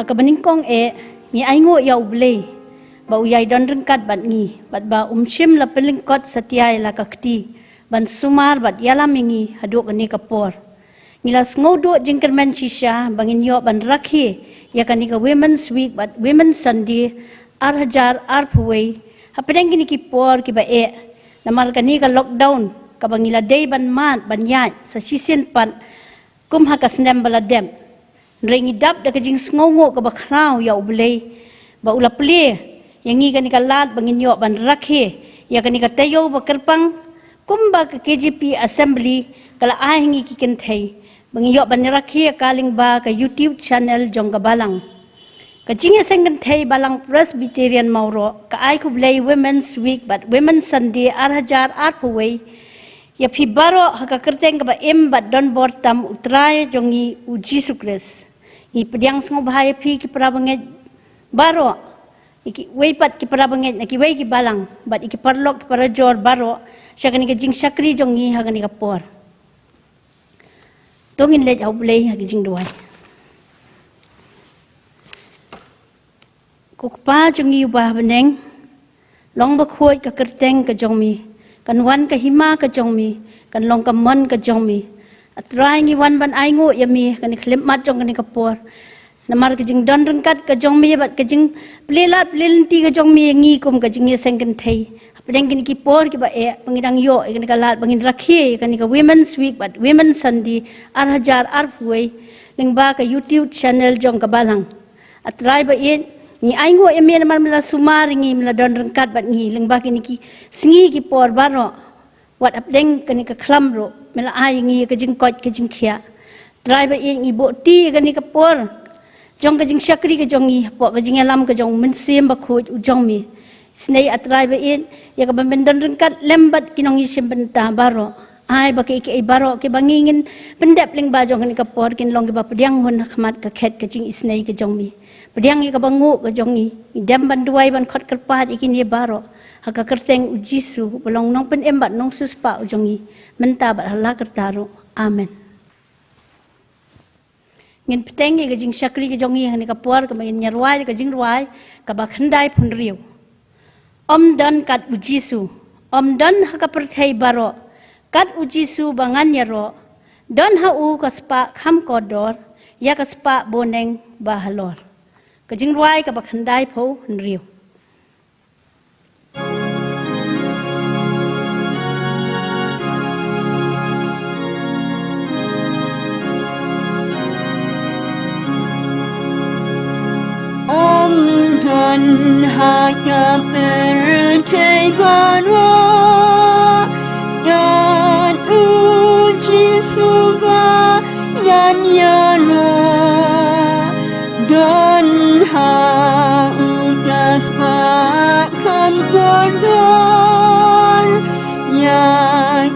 hakabaningkong ngi aingo ya U Blei ba uyai don rengkat bat ngi bat ba umshim la pelingkot satiai la kakti ban sumar bat yalam ngi haduk ni kapor ngila sngodo jingkermen shisha bangin yo ban rakhi ya kanika women's week bat women's sunday arhajar arpway hapedeng kini kipor ki ba namar kani ka lockdown ka bangila day ban mat ban yai sa sisin pan kum hakasnem baladem rengi dap da kajing sngongo ka ba krau ya U Blei ba ula plie yang ngi kani ka lat bangin yo ban rakhe ya kani ka tayo ba kerpang kumba ka KJP assembly kala ahingi ki Kynthei bangin yo ban rakhe kaling ba ka YouTube channel jong ka Balang ka Jingiaseng Plie Balang Presbyterian Mawroh ka I Blei Women's Week but Women's Sunday arhajar arpway ya phi baroh haka kerteng ka ba bat don bortam utrai jongi u Jesus Christ ni pediang sngewbha phi ki prabanget baroh iki weipat ki prabanget na kiwei ki balang bat iki parlok ki parajor baroh syakani ka jing syakri jongi hagani ka por tongin let U Blei hagi jing duai kukpa jongi ubah beneng long ba khoi ka kerteng ka jongmi kan wan ka hima ka jongmi kan longkmie ka jongmi atrai ngi wan ban aingo yami kan khlemat jong kan ka por namar ka jing don rengkat ka jongmi bat ka jing plelat plelenti ka jongmi ngi kum ka jing Jingiaseng Kynthei apedeng kini ki por ki ba pangidang yo kan ka lat bangin rakhi kan ka women's week but women's sunday arhajar arpway lingba ka YouTube channel jong ka Balang atrai ba ni aingo emi namar mela sumar ngi mela don rengkat bat ngi lingba kini ki sngi ki por baroh wat apdeng kani ka klamro mela ai ngi ka jing kot ka jing khia trai ba ngi bo ti kani ka por jong ka jing syakri ka jongi po ka jing alam ka jong mensiem ba khot u jong mi snei atrai ba ya ka ban don rengkat lembat kinong isim benta baroh ai ba ke baroh ke bangingin pendep ling ba jong kani ka por kin long ke ba pediang hon khmat ka khet ka jing isnei ka jong mi pediang ka bangu ka jongi idam ban duai ban khot kerpat ikin ye baroh haka kerteng u Jisu belong nong pen embat nong suspa u jongi menta bat hala kertaro amen ngin peteng ye ka jing syakri ka jongi hani ka por ka mangin nyarwai ka jing ruai ka ba khandai phun riu om dan kat u Jisu om dan haka perthai baroh kat u Jisu bangan yaro don ha u ka spa kham kodor ya ka spa boneng ba halor ka jing ruai ka ba khandai pho riu Om dan haka perthai baroh dan uji suba dan yaro dan haukas pakan kodor ya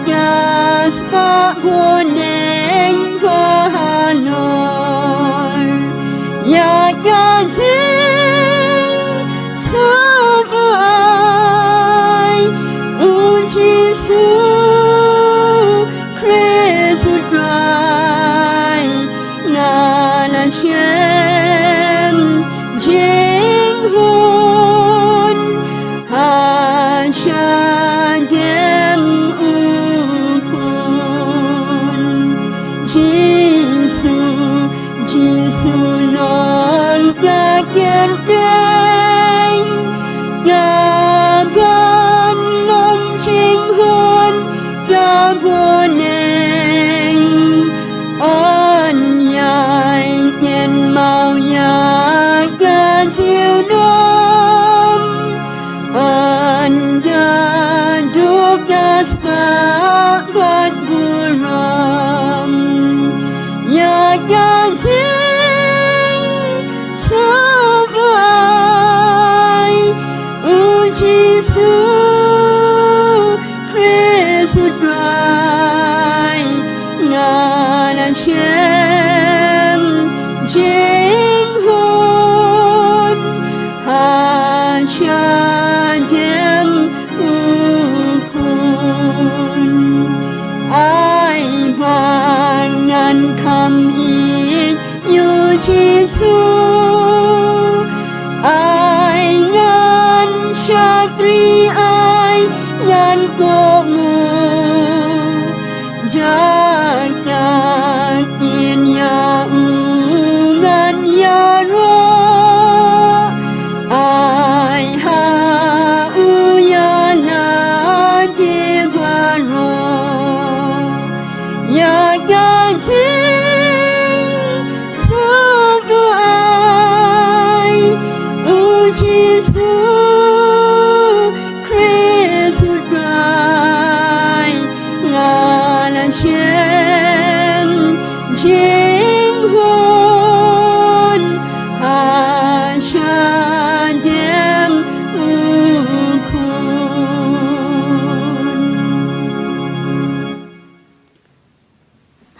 gas pak boneng bahalor ya gajing sugai uji su kresudrai ngala shem jinghun hashadem upun Jisu non kerdeng gaban non jinghun gaboneng anyai nyen mau ya gajiu dom anda dukas bat buram ya gajing sugai uji su kresudrai ngana shem jinghun hashadem ukun ai bangan kam in yu Jisu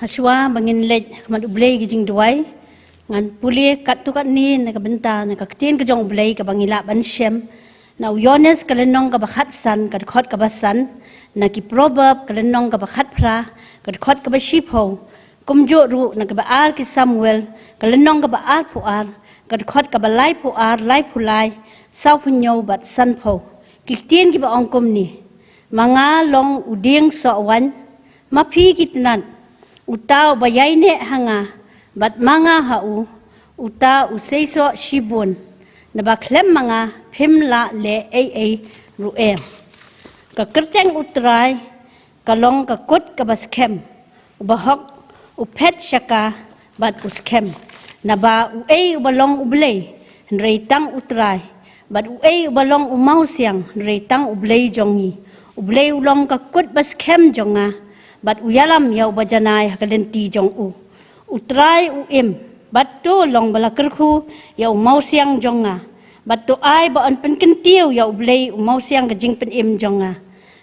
Haswa bangin lej kamat U Blei ki jing duai ngan pulih kat tu kat ni na ka benta na ka tin ka jong U Blei ka bangila ban shem na uyones ka lenong ka bakhat san ka khot ka basan na ki proverb ka lenong ka bakhat pra ka khot ka ba sheep ho kumjo ru na ka ba ar ki Samuel ka lenong ka ba ar pu ar ka khot ka ba lai pu ar lai pu lai sau pu nyo bat san pho ki tin ki ba ong kum ni manga long uding so wan ma phi ki tnan utau bayai ne hanga bat manga hau uta useiso shibun na ba klem manga phimla le ai ruem ka kerteng utrai ka long ka kut ka baskem ubahok upet shaka bat uskem na ba uei ubalong U Blei rei tang utrai bat uei ubalong umau siang rei tang U Blei jongi U Blei ulong ka kut baskem jonga bat uyalam yau bajanai hakalenti jong utrai im bat to long bala kyrkhu yau mau siang jonga bat to ai ba an pen kentiu yau U Blei mau siang ka jing pen im jonga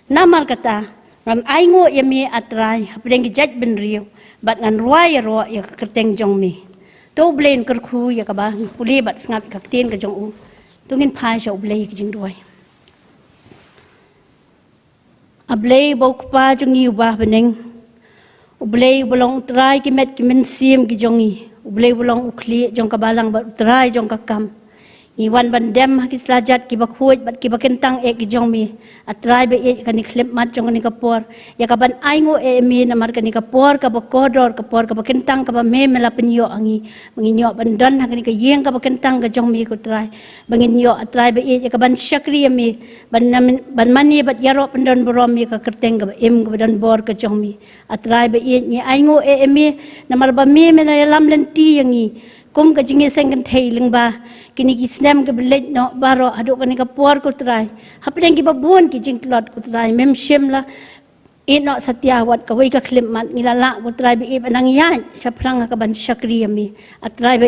namar kata ngan ai ngo yami atrai hapdeng jaj ben riu bat ngan ruai ro ya kerteng jong mi to U Blei kyrkhu ya ka ba puli bat ngap ka tin ka jong tungin phai sha U Blei ki jing duai U Blei bau kpa jongi ubah beneng U Blei bolong trai ki met ki men sim ki jongi U Blei bolong ukli jong ka balang ba trai jong ka kam ni wan ban dem ki slajat ki bakhoj bat ki bakentang e ki jong mi atrai be e ka ni klep mat jong ni ka por ya ka ban aingo e mi na mar ka ni ka por ka ba kodor ka por ka bakentang ka ba me mela penyo angi menginyo ban don ha ni ka yeng ka bakentang ka jong mi ko trai banginyo atrai be e ka ban shakri mi ban mani bat yaro pendon borom mi ka kerteng ka em ka don bor ka jong mi atrai be e ni aingo e mi na mar ba me mela lam lenti yangi kum ka Jingiaseng Plie lingba kini ki snem ka belet no baroh aduk ka ni ka por ko trai hapdeng ki babun ki jingklot ko trai mem shem la ino satya wat ka wei ka klim mat ngilala ko trai be anang yan saprang ka ban shakri mi atrai be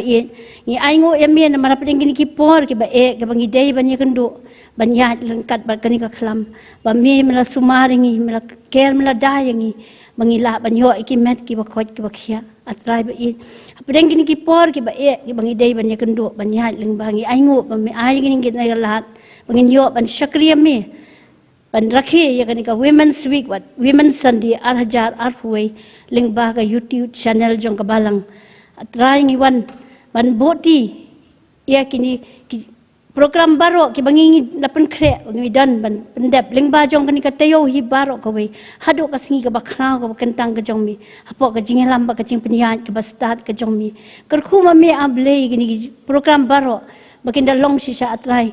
ni aingo yami na marapdeng kini ki por ki ba ka bangi dei ban yakendo ban yat lengkat ba kani ka klam ba mi mela sumaringi mela ker mela dayangi mangila banyo iki met ki bakot ki bakhia atrai ba apdeng kini ki por ki ba ki bangi dei ban yakendo ban yat leng bangi aingo ba mi ai kini ki na lat bangin yo ban shakri mi ban rakhi ya kani ka women's week wat women's sunday arhajar arhuai leng ba ka YouTube channel jong ka balang atrai ngi wan ban boti ya kini program baroh ki bangi lapan kre bangi dan ban pendep leng ba jong kani ka tayo hi baroh ka wei hadu ka singi ka bakhrau ka kentang ka jong mi hapo ka jingelam ba ka jing penyan ka bastat ka jong mi kyrkhu ma me U Blei kini program baroh bakinda long sisa atrai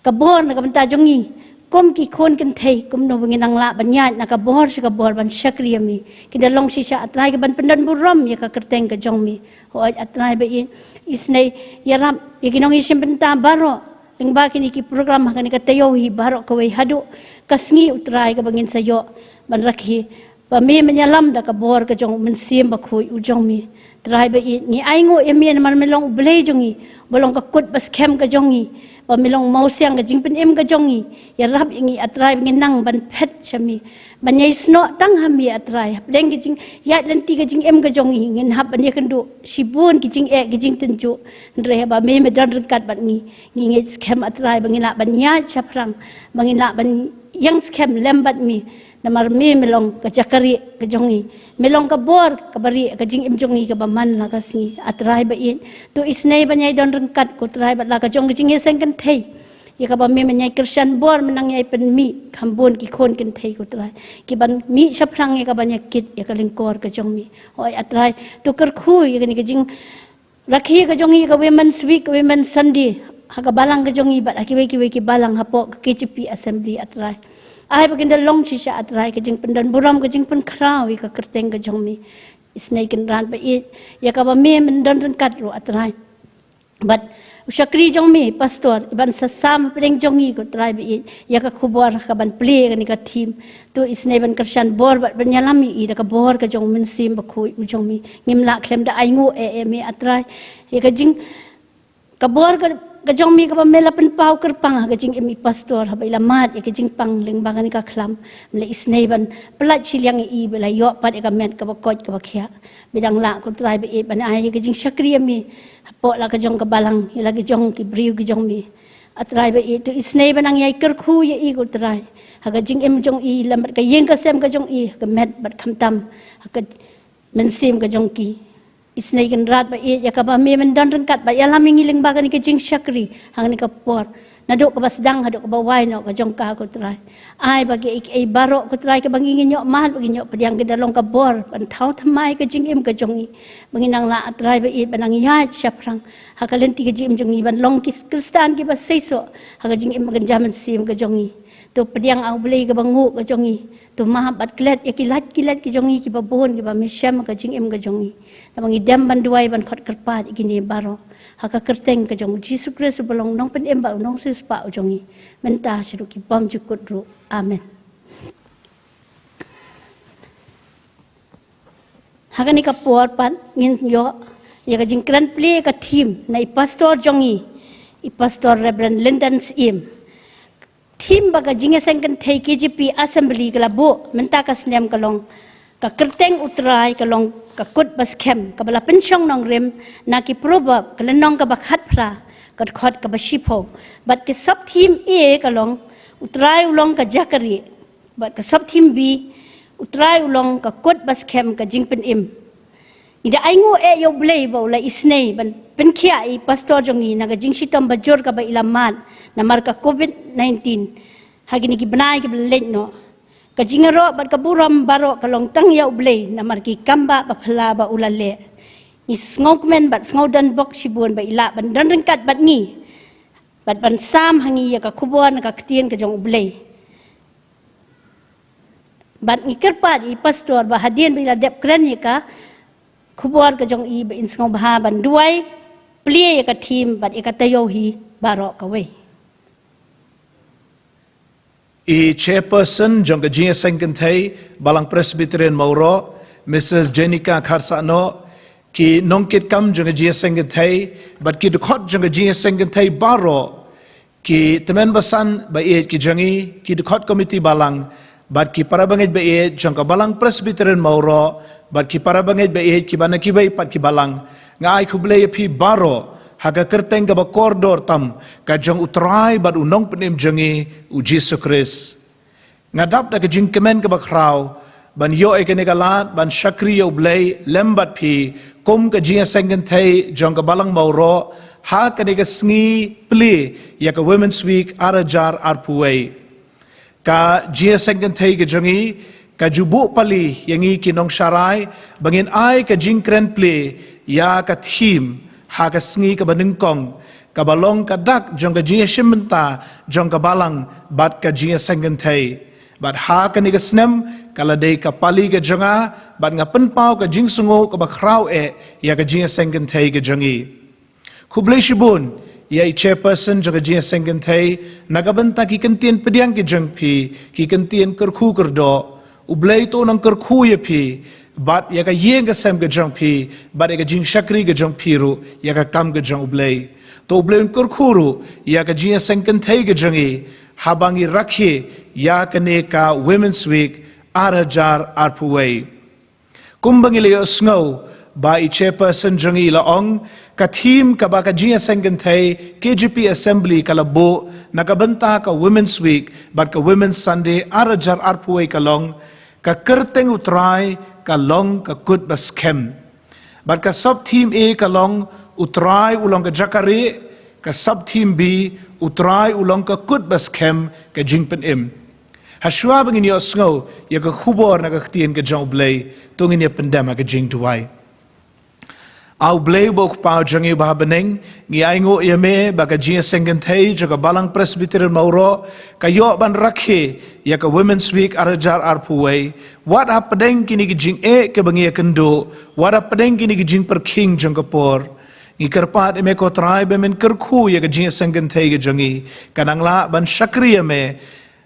ka bor na ka benta jongi kom ki khon Kynthei kom no bangi nang la banyat na ka bor si ka bor ban shakri mi kinda long sisa atrai ka ban pendan burom ya ka kerteng ka jong mi ho atrai ba isnei yaram ya kinong isim benta baroh leng ba kini ki program kani ka tayo hi baroh ka wei hadu kasngi utrai ka bangin sayo ban rakhi ba me menyalam da ka bor ka jong men sim ba khoi u jong mi trai ba ni aingo emi mar melong U Blei jongi bolong ka kut bas kem ka jongi ba melong mau siang ka jingpen em ka jongi ya rab ingi atrai bangin nang ban phet chami ban yai sno tang hami atrai deng ki jing ya lenti ka jing em ka jongi ngin hab ban ya kendo sibun ki jing ki jing tenju ndre ba me dan rekat bat ni ngi scam atrai bangin la ban ya chaprang bangin la ban yang scam lembat mi namar me melong ka jakari ka jongi melong ka bor ka bari ka jing im jongi ka baman la ka si atrai ba to isnei ban yai don rengkat ko trai ba la ka jong Jingiaseng Plie ya ka ba me menyai Kristian bor menang yai pen mi khambon ki khon Kynthei ko trai ki ban mi saprang ya ka ba nyakit ya ka lingkor ka jong mi oi atrai to kyrkhu ya ni ka jing rakhi ka jong i ka women's week women's Sunday ha ka balang ka jong i bat kiwei ki balang hapo ka KGP assembly atrai ai baginda long shisha atrai ka jing pendan buram ka jing pen krau ka kerteng ka jong mi isnai kan ran ba i ya ka ba me mendan ran kat ro atrai but Usyakri jong mi pastor iban sasam pedeng jongi ko try bi ya ka khubor ka ban play ka ni ka team to isne ban Kristian bor bat banyalami I da ka bor ka jong min sim ba khu u jong mi ngimla khlem da aingu e me atrai ya ka jing ka bor ka jong mi ka ba mela pen pau ker pang ka jing mi pastor ha ba ilamat ya ka jing pang leng ba ka ni ka khlam mle isne ban plat chilyang I bela yo pat ka met ka ba kot ka ba khia bidang la ko try bi ban ai ka jing syakri mi po la ka jong ka balang ila ka jong ki briu ki jong mi atrai ba I to isne banang yai kyrkhu ye I ko trai ha ka jing em jong I lam ka yeng ka sem ka jong I ka met bat kham tam ha ka men sim ka jong ki isne kan rat ba I ya ka ba me men dan rengkat ba ya lam ngiling ba ka ni ka jing syakri hang ni ka por naduk ka ba sedang haduk ka ba wai no ka jong ka ko trai ai bagi ai baroh ko trai ka bangingin nyok mahal bagi nyok pediang ke dalong ka bor ban thau thamai ka jing em ka jong I banginang la atrai ba I banang ya chaprang ha ka lenti ka jing jong I ban long Kristan ki ba seiso ha ka jing em ka jaman sim ka jong I to pediang au blei ka bangu ka jong I to mahabat klet ya kilat ki jong I ki ba bon ki ba misyam ka jing em ka jong I na bangi dam ban duai ban khot kerpat ki ni baroh ha ka kerteng ka jong Jesus Christ belong nong pen em ba nong sis pa jong I menta siru ki bam jukut ru amen ha ka ni ka por pan ngin yo ya ka jing kran play ka team na I pastor jong I pastor Reverend Lyndan Syiem team baga Jingiaseng Plie KGP assembly kala bo menta ka snem kalong ka kerteng utrai kalong ka kut bas kem ka bala pensyong Nongkren na ki proverb kala nong ka bakhat phra ka khot ka bashipo but ki sub team A kalong utrai ulong ka jakari but ka sub team B utrai ulong ka kut bas kem ka jingpen im ida aingu e U Blei ba ula isnei ban penkhia I pastor jongi na ka jingsitam bajor ka ba ilamat na marka COVID-19 hagini ki benai ki belet no ka jingaro bat ka buram baro ka long tang U Blei na marki kamba ba phala ba ulale ni ngokmen bat ngaudan bok sibun ba ila ban dan rengkat bat ngi bat ban sam hangi ya ka khubon ka ktien ka jong U Blei bat ngi kerpat I pastor ba hadien bila dep kren ya ka khubon ka jong I ba in sngewbha ban duai plie ya ka team bat ya ka tayo hi baro ka we I chairperson jong Jingiaseng Kynthei Balang Presbyterian Mawroh Mrs. Jenika Kharsano ki nongkit kam jong Jingiaseng Kynthei but ki khot jong Jingiaseng Kynthei baroh ki temen basan ba e ki jongi ki khot committee Balang but ki para bangeit ba e jong ka Balang Presbyterian Mawroh but ki para bangeit ba e ki bana kiwei pat ki Balang ngai U Blei phi baroh haga kerteng ka ba koridor tam ka jong utrai bad unong penim jongi u Jesus Christ ngadap da ka jing kemen ka ba krau ban yo e ka negalat ban syakri U Blei lembat phi kum ka Jingiaseng Plie jong ka Balang Mawroh ha ka nega sngi pli ya ka Women's Week arajar arpuwei ka Jingiaseng Plie ka jongi ka jubu pali yangi kinong syarai bangin ai ka Nongkren pli ya ka team ha ka sngi ka banengkong ka balong ka dak jong ka Jingiaseng menta jong ka Balang bat ka Jingiaseng Plie bat ha ka ni ka snem kala dei ka pali ka jonga bat nga penpau ka jingsungo ka bakrau e ya ka Jingiaseng Plie ka jongi U Blei shibun ya I chairperson jong ka Jingiaseng Plie nagabanta ki kentien pediang ki jong pi ki kentien kyrkhu kerdo U Blei to nang kyrkhu ye pi bat ya ka yeng ka sem ka jong pi bat ya ka jing syakri ka jong pi ru ya ka kam ka jong U Blei to U Blei kyrkhu ru ya ka Jingiaseng Plie ka jongi habangi rakhi ya ka ne ka Women's Week arajar arpuwei kumbangi le snow ba I chairperson jongi laong ka team ka ba ka Jingiaseng Plie KGP assembly ka labo nakabanta ka Women's Week bat ka Women's Sunday arajar arpuwei ka long ka kerteng utrai ka long ka kut baskem bat ka sub team A ka long utrai ulong ka jakari ka sub team B utrai ulong ka kut bas kem ka jing pen im haswa bangin yo sngo ya ka khubor na ka ktien ka jong blei tungin ya pendam ka jing tuai au blei bok pau jangi ba beneng ngi aingo yame ba ka Jingiaseng Plie jaga Balang Presbyterian Mawroh ka yo ban rakhe ya ka Women's Week arajar arpuwei wat hapadeng kini ki jing ke bangi kendo wat hapadeng kini ki jing per king jong kapor ngi kerpat me ko tribe men kyrkhu ya ka Jingiaseng Plie ka jangi kanang la ban shakri me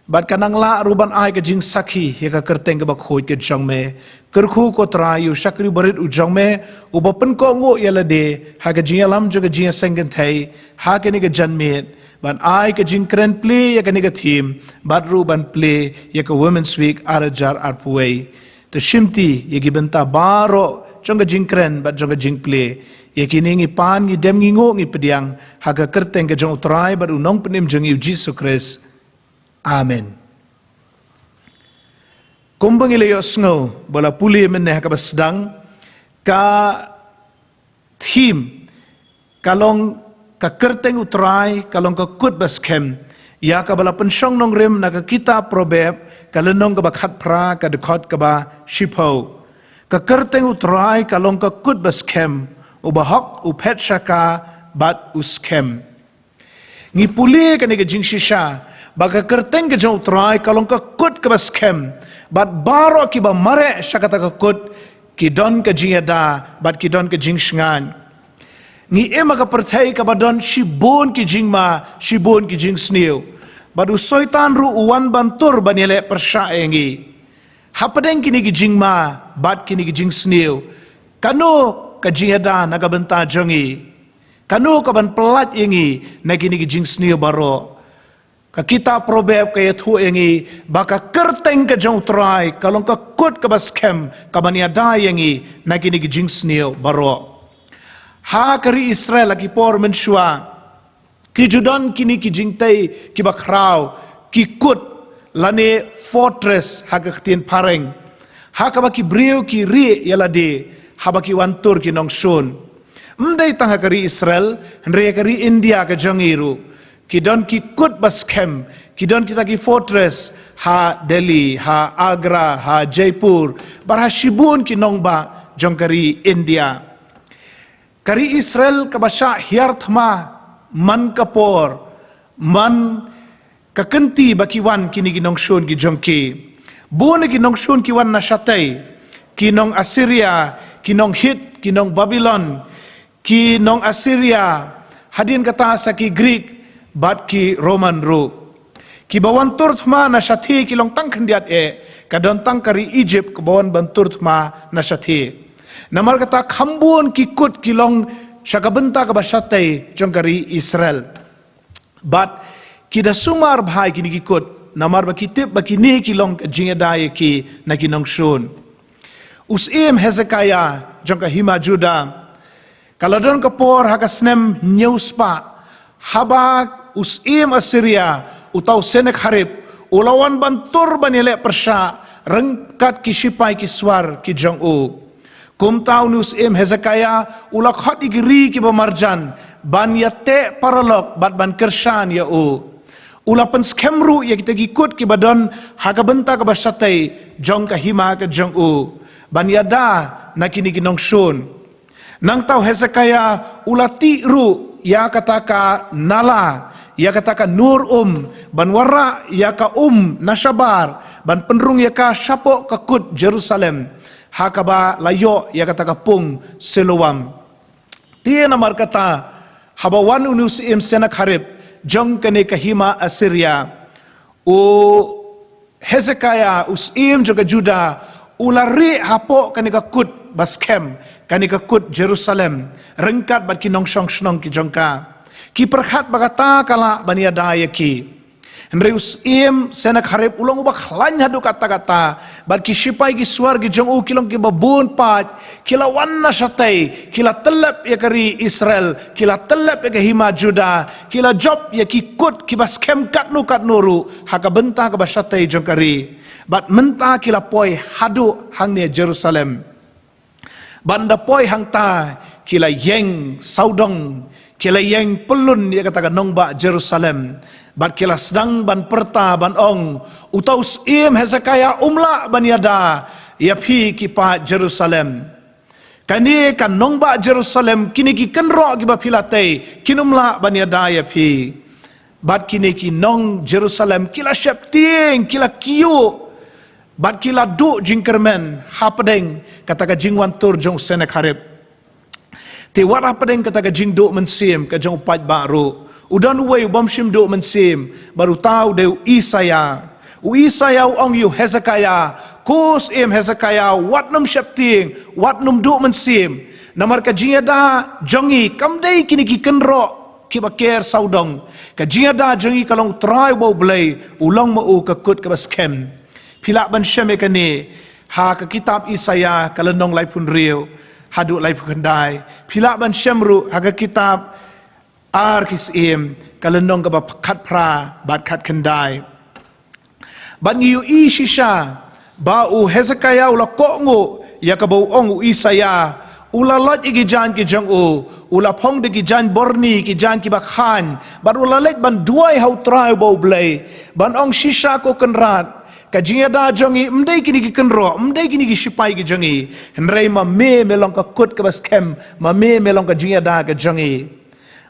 bat kanang la ruban ai ka jing sakhi ya ka kerteng ka bakhoi ka jong me kyrkhu ko trayu shakri barit u jong me u bapen ko ngo yala de ha ka jingalam jo ka Jingiaseng Plie ha ka ni ka janmet ban ai ka Nongkren play ya ka ni ka team bat ruban play ya ka Women's Week arajar arpuwei to shimti ya ki benta baroh jong ka Nongkren bat jong ka jing play ya kini ngi pan ngi dem ngi ngo ngi pediang ha ka kerteng ka jong utrai bat u nong penim jong yu Jesus Christ. Amen. Kumbang ilayo snow, bola puli men ha ka basdang ka theme kalong ka kerteng utrai kalong ka kut baskem ya ka bala pensyong nong rim na ka kita probeb ka lenong ka bakhat pra ka khot ka ba shipo ka kerteng utrai kalong ka kut baskem ubahok upet shaka bat uskem ngi puli ka ni ka jing shisha baga kerteng ke jauh trai kalong ka kut ke baskem bat baroh ki ba mare syakata ka kut ki don ka jingada bat ki don ka jing shngan ni ema ka perthai ka badon shibon ki jing ma shibon ki jing sneu badu soitan ru uwan bantur banile persha engi hapadeng kini ki jing ma bat kini ki jing sneu kanu ka jingada naga benta jongi kanu ka ban pelat engi na kini ki jing sneu baroh ka kita probeb ka yathu engi baka kerteng ka jong trai kalong ka kut ka baskem ka bania da engi na kini ki jing sneu baro ha kari Israel lagi por menshua ki judan kini ki jingtai ki bakrau ki kut lane fortress ha ka ktien pareng ha ka baki breu ki ri yala de ha baki wantur ki nongshon mdai tang ha kari Israel andre kari India ka jongiru Kidon ki kut baskem, kidon kita ki fortress, ha Delhi, ha Agra, ha Jaipur, barha shibun ki nongba jong kari India. Kari Israel kabasha hiarthma man kapor, man kakenti bakiwan kini ki nongshun ki jongki. Bune ki nongshun ki wan nashatay, ki nong Assyria, ki nong Hit, ki nong Babylon, ki nong Assyria, hadin kata sa ki Greek, bat ki Roman ru ki bawan turthma na shathi ki long tang khandiat kadon tang kari Egypt ki bawan banturthma na shathi namar kata khambun ki kut ki long shakabenta ka bashatai jong kari Israel bat ki da sumar bhai ki ni ki kut namar ba ki tip ba ki ni ki long jingedai ki na ki nong shun usim Hezekiah jong ka hima Juda kaladon ka por hakasnem neuspa haba usim Assyria utau Sennacherib ulawan bantur banile persha rengkat ki sipai ki swar ki jong u kum tau ni usim Hezekiah ula khot igri ki bamarjan ban yate paralok bat ban kershan ya u ula pen skemru ya kita gikut ki badon haga benta ka basatai jong ka hima ka jong u ban yada nakini ki nongshun nang tau Hezekiah ula ti ru ya kataka nala ya kataka nur ban warra ya ka nashabar ban penrung ya ka syapo ka kut Jerusalem hakaba layo ya kataka pung Siloam tia namar kata habawan unusim Sennacherib jong kene kahima Assyria u Hezekiah usim juga Juda ulari hapo kene ka kut baskem kani ka kut Jerusalem rengkat bat ki nong shong ki jongka ki perkhat bagata kala bania daya ki Henreus im Sennacherib ulong ubak lan hadu kata-kata bat ki sipai ki suar ki jong u kilong ki babun pat kila wanna shatai kila telep ya kari Israel kila telep ya hima Juda kila job ya ki kut ki baskem kat nuru haka benta ka bashatai jong kari bat menta kila poi hadu hang ne Jerusalem banda poi hang ta kila yeng saudong kila yang pelun ia kata nongba Jerusalem, bat kila sedang ban perta ban ong, utau Syiem Hezekiah umla ban yada, ia pi kipa Jerusalem. Kani kan nongba Jerusalem kini ki kenro ki ba pilate kinumla ban yada ia pi. Bat kini ki nong Jerusalem kila syapting kila kiu. Bat kila du jingkermen hapadeng kata ka jingwan tur jong senek harip. Te wat hapadeng kata ka jing du mensim ka jong upat baru. Udan uwe bom shim du mensim baru tahu deu Isaya. Isaya ong yu Hezekiah. Kus Syiem Hezekiah wat num syapting wat num du mensim. Namar ka jingada jongi kamdei kini ki kenro ki baker saudong. Ka jingada jongi kalong try U Blei ulong mau ka kut ka baskem. Pila ban syame kani ha ka kitab Isaya kalenong lai pun riu hadu lai pun kendai. Pila ban syamru ha ka kitab Syiem kalenong ka bakat pra bat kat kendai. Ban yu shisha ba u Hezekiah ula kongo ya ka bau ong Isaya ula lot igi jan ki jang ula phong de ki jan borni ki jan ki bakhan ban ula let ban duai hau trai U Blei ban ong shisha ko kenrat ka jingada jongi mdai kini ki kenro mdai kini ki shipai ki jongi henrei ma me melong ka kut ka baskem ma me melong ka jingada ka jongi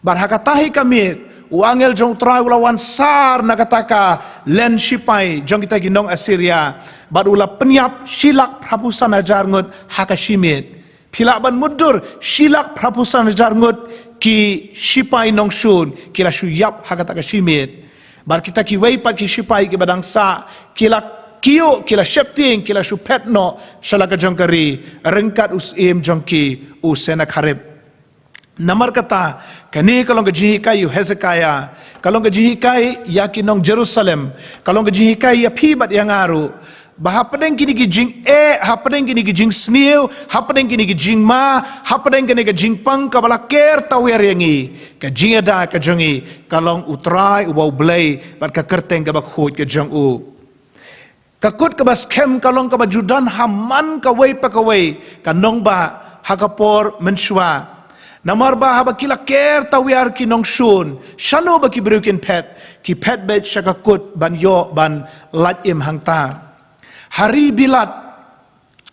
bar hakatahi kami uangel jong trai ulawan sar nakataka len shipai jong kita ginong Assyria badula penyap silak prapusan ajar ngut hakashimit pila ban mudur silak prapusan ajar ngut ki shipai nong shun kila shuyap hakataka shimit bar kita kiwei pat ki shipai ki badang sa kila kiyo kila shepting kila shupetno shalaka jongkari rengkat Syiem jongki senak harip. Namar kata kani kalong kejihikai yu Hezekiah kalong kejihikai yakinong Jerusalem kalong kejihikai ya pibat yang aru bahapadeng kini kijing hapadeng kini kijing sniu hapadeng kini kijing ma hapadeng kini kijing pang kabalaker tawer yangi kajing ada kajongi kalong utrai U Blei bat ka kerteng ka bakhut ka jong kakut ka baskem kalong ka bajudan haman ka wei pa ka wei kanong ba hakapor menshwa. Namar ba haba kila ker tawiar ki nong shun shano ba ki brukin pet ki pet bet shakakut ban yo ban lat im hangta hari bilat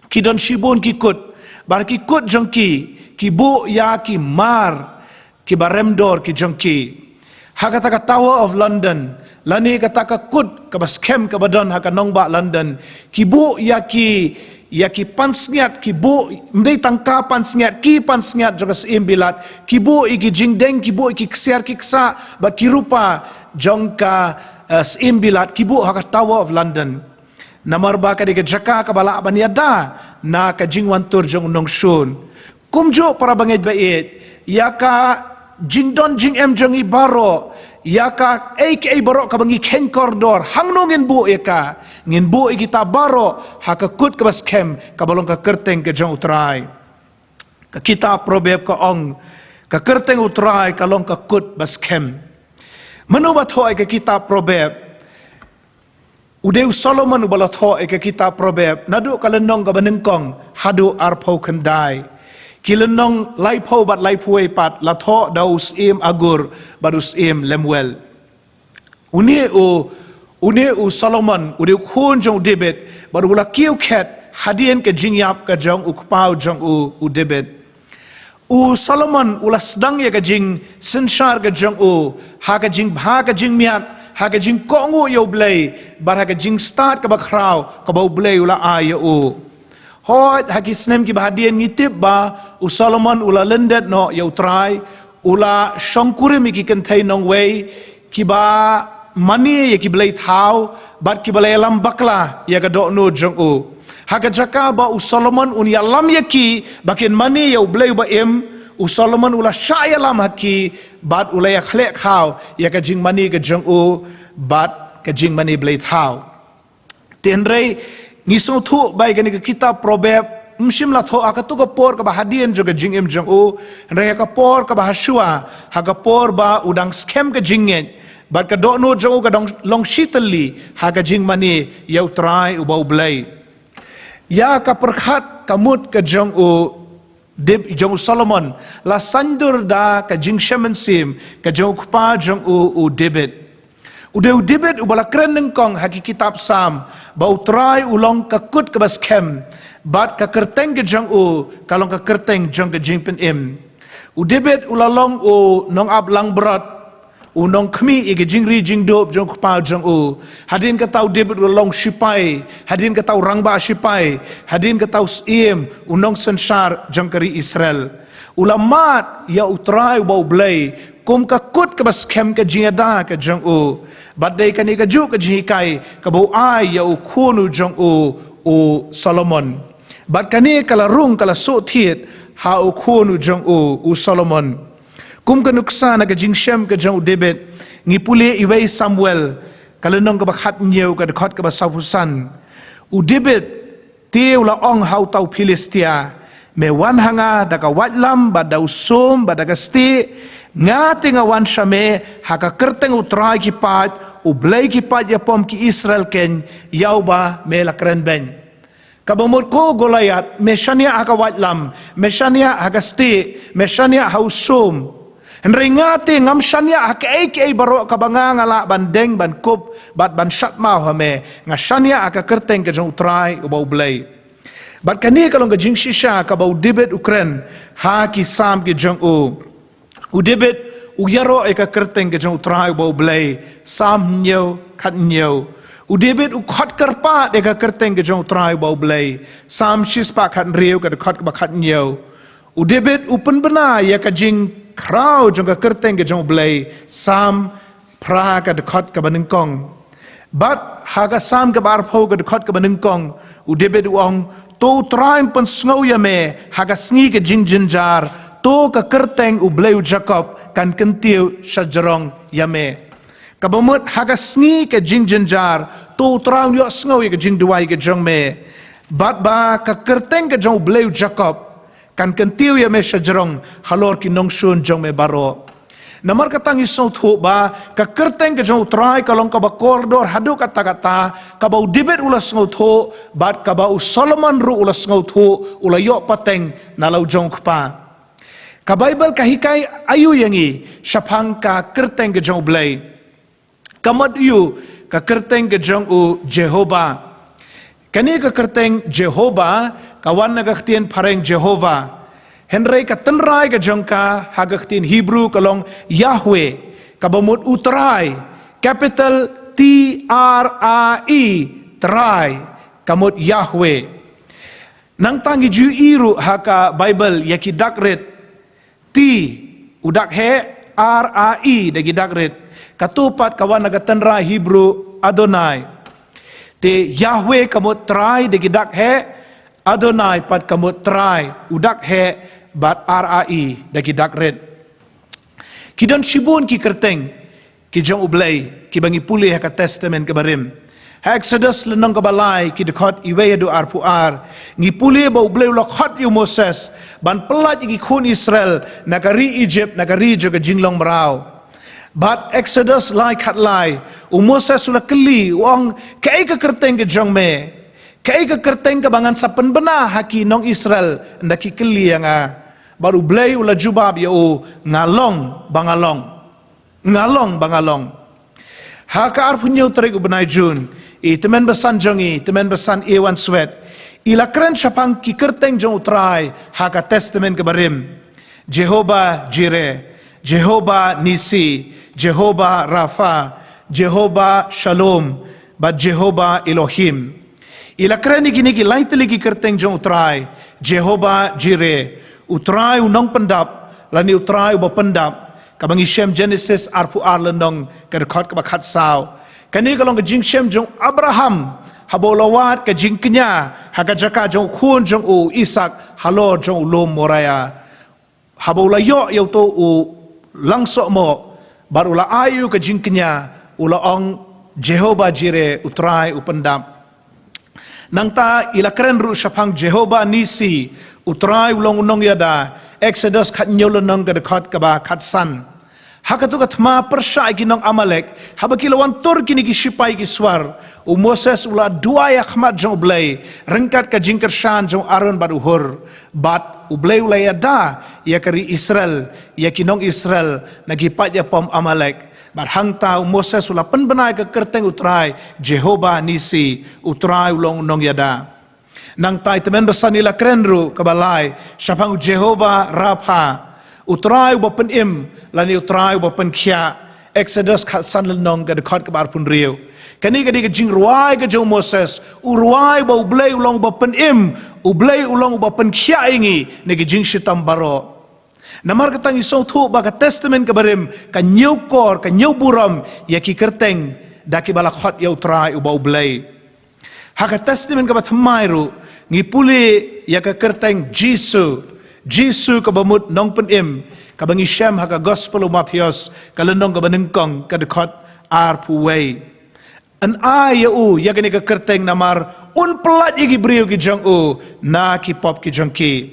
ki don shibun ki kut bar ki kut jongki ki bu ya ki mar ki baremdor ki jongki hakata ka Tower of London lani kata ka kut ka baskem ka badon haka nong ba London ki bu ya ki pansngiat ki bu mdei tangka pansngiat ki pansngiat jong Syiem bilat ki bu iki jingdeng ki bu iki ksiar kiksa bat ki rupa jong ka Syiem bilat ki bu haka Tower of London namar ba ka de jaka ka bala ban yada na ka jingwan tur jong nong shun kumjo para bangeit bait ya ka jingdon jing em jong i baroh ya ka baroh ka bangi ken koridor hangno ngin bu eka ngin bu kita baroh hakakut ka baskem ka balong ka kerteng ke jong utrai ka kita probeb ka ong ka kerteng utrai ka long ka kut baskem manubat ho ka kita probeb udeu Solomon ubalot ho ka kita probeb nadu ka lenong ka banengkong hadu arpo kendai kilenong laipo bat laipuwe pat latho dau Syiem agur baru Syiem lemwel une u Solomon ude khun jong debet baru la kiu ket hadien ke jingyap ka jong ukpau jong u debet u Solomon ula sedang ya ka jing senshar ka jong ha ka jing bha ka jing miat ha ka jing kongu U Blei bar ha ka jing start ka bakrau ka U Blei ula ay hot haki snem ki bahadian ngitip ba u Solomon ula lendet no ya utrai ula shongkure mi ki Kynthei nong wei ki ba mani ya ki Blei thau bat ki balai lam bakla ya ka do no jong haka jaka ba u Solomon un ya lam ya ki bakin mani ya U Blei ba u Solomon ula syaya lam haki bat ula ya khlek khau ya ka jing mani ka jong bat ka jing mani Blei thau tenrei ngisong thu bai gani ka kitab probeb mshim la tho akatu ka por ka bahadian jo ka jingem jong re ka por ka bahashua ha ka por ba udang scam ka jingen bat ka do no jo ka dong long shitali ha ka jing mani yau trai U Blei ya ka perkhat kamut ka jong Dib jong Solomon la sandur da ka Jingiaseng Syiem ka jong kupa jong u David. Udeu David u bala kren nengkong haki kitab Sam ba utrai ulong ka kut ka bas kem bat ka kerteng ke jong u kalong ka kerteng jong ka JKBPM. U David ulalong u nong ab lang berat u nongkmie ke jingri jingdop jong kupa jong u. Hadin ka tau David ulalong sipai, hadin ka tau rangba sipai, hadin ka tau Syiem u nong sensar jong kari Israel. Ulamat ya utrai u Blei kum ka kut ka bas kem ka jingada ka jong u. Badai kani ka ju ka jikai ka bau ai ya u kunu jong u Solomon. Bad kani kala rung kala so thiet ha u kunu jong u Solomon. Kum ka nuksa na ka Jingiaseng ka jong David ngipuli iwei Samuel kala nong ka bakhat nyeu ka khot ka basafusan. U David tiu la ong hau tau Filistia me wan hanga da ka watlam ba da usum ba da ka sti ngati nga wan shame haka kerteng utrai ki pat u Blei ki pat ya pom ki Israel ken yau ba me la kren ben kabamut ko Goliath me shania haka watlam me shania haka sti me shania hausum henry ngati ngam shania haka eke baroh kabanga ngala bandeng ban kup bat ban shat mau hame nga shania haka kerteng ke jong utrai u Blei. Bat kani kalong ka Jingiaseng ka bau David Ukren ha ki Sam ki jong u David u yaro e ka kerteng ke jong utrai u Blei Sam nyeu khat nyeu. U David u khot karpa de ka kerteng ke jong utrai u Blei Sam shispa khat riu ka khot ka khat nyeu. U David u penbena ya ka jing krau jong ka kerteng ke jong Blei Sam pra ka khot ka banengkong. Bat haga Sam ka bar phau ka khot ka banengkong u David u ong to traim pen sngow ya me haga sngi ke jinginjar to ka kerteng u Blei Jacob kan kentiu shajarong ya me kabamut haga sngi ke jinginjar to traim yo sngow ya ke jingduai ke jong me bat ba ka kerteng ke jong Blei Jacob kan kentiu ya me shajarong halor ki nongshun jong me baroh. Namar katang isong thu ba ka kerteng ke jong utrai kalong ka ba koridor hadu kata-kata ka bau David ulas ngau thu bat ka bau Solomon ru ulas ngau thu ula yo pateng na lau jong kpa. Ka Bible ka hikai ayu yangi syapang ka kerteng ke jong Blei. Kamad yu ka kerteng ke jong u Jehovah. Kani ka kerteng Jehovah kawan nagaktian pareng Jehovah. Henry ka tenrai ka jongka hagaktin Hebrew kalong Yahweh kabamut utrai capital TRAE trai kamut Yahweh nang tangi ju iru haka Bible yaki dakret T udak he RAE dagi dakret katupat kawan naga tenrai Hebrew Adonai te Yahweh kamut trai dagi dak he Adonai pat kamut trai udak he bat RAE dagi dakret. Kidon shibun ki kerteng ki jong u Blei ki bangi pulih ka testament ke barim. Ha Exodus lenong ka balai ki dekhot iwe do arpuar ngi pulih ba u Blei lo khot yu Moses ban pelat ki khun Israel nagari Egypt nagari juga jinglong merau. Bat Exodus lai khat lai u Moses ula keli wong kai ka kerteng ke jong me. Kai ka kerteng ka bangan sapen bena haki nong Israel ndaki keli yang baru Blei ula jubab ya o ngalong bangalong haka arpunyo tarik ubenai jun temen besan jongi temen besan ewan swet ila keren syapang ki kerteng jong utrai haka testament ke barim Jehovah Jireh, Jehovah Nisi, Jehovah Rafa, Jehovah Shalom, bat Jehovah Elohim. Ila keren gini ki lain teliki kerteng jong utrai Jehovah Jireh utrai unong pendap lani utrai uba pendap kabangi Shem Genesis arpu arlenong kerkhot kabakhat saw kani kalong ke Jingiaseng jong Abraham habolawat ke jingknya hakajaka jong khun jong u Isak halor jong ulom moraya habolayo yau to u langsok mo barula ayu ke jingknya ula ong Jehovah Jireh utrai upendap nangta ila keren ru syapang Jehovah Nisi utrai ulong unong yada Exodus khat nyolonong ke dekat kaba khat san Hakatu katma persai ki nong Amalek, habaki lawan tur kini ki sipai ki swar. Moses ula dua ya khmat jong Blei, rengkat ka jing kershan jong Aaron bad uhur. Bat U Blei ula ya da, ya kari Israel, ya ki nong Israel, nagi pat ya pom Amalek. Bat hang tau Moses ula penbenai ke kerteng utrai, Jehovah nisi, utrai ulong nong yada. Nang tai temen besani la krenru kebalai, syapang Jehovah Rapha. Utrai uba pen im, lani utrai uba pen kia, Exodus kat san lenong ke dekat ke bar pun riu. Kani ke jing ruai ke jauh Moses, uruai uba ublei ulang uba pen im, ublei ulang uba pen kia ingi, negi jing shitam baro. Namar ketang isong tu ba ke testament ke barim, ke nyau kor, ke nyau buram, ya ki kerteng, daki bala khot ya utrai uba ublei. Haka testament ke batamai ru, ngipuli ya ke kerteng Jisu ka bamut nong pen im ka bangi Shem ha ka gospel of Matthias ka lenong ka banengkong ka dekot ar puwei an ay ya gani ka kerteng namar un pelat igi brio ki jong na ki pop ki jong ki